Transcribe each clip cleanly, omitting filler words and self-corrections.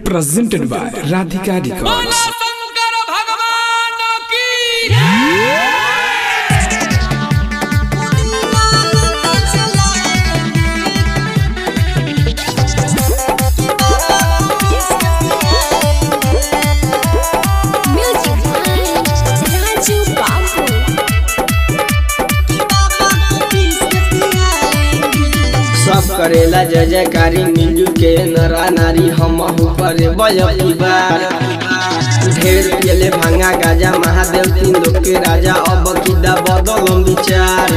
presented by Radhika Records. सब करेला जय जयकारी मिलजू के नरा नारी हम करे बजती बार ढेर पियले भांगा गाजा महादेव तीन लोग के राजा अब किदा बदलम विचार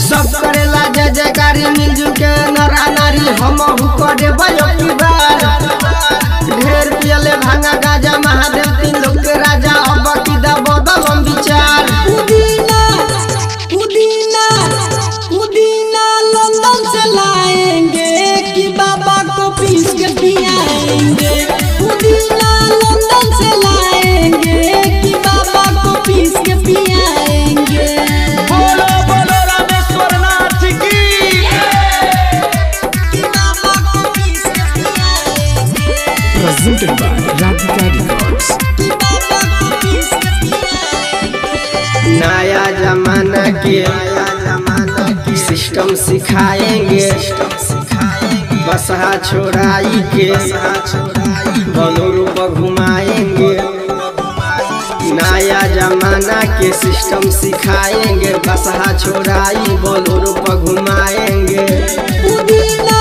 सब करेला जय जयकारी मिलजू के नरा नारी हम करे बजती बार ढेर पियले भांगा गाजा महादेव तीन लोग के राजा अब किदा बदलम विचार पुदीना लंदन से लाएंगे कि बाबा को पीस के पियाएंगे। पुदीना लंदन से लाएंगे कि बाबा को पीस के पियाएंगे। बोलो बोलो रामेश्वर नाथ की कि बाबा को पीस के पियाएंगे। Presented by Radhika Records. कि बाबा को पीस के पियाएंगे। नया जमाना के सिस्टम सिखाएंगे बसहा छोड़ाई के बलोरों पर घुमाएंगे। नया जमाना के सिस्टम सिखाएंगे बसहा छोड़ाई बलोरों पर घुमाएंगे। पुदीना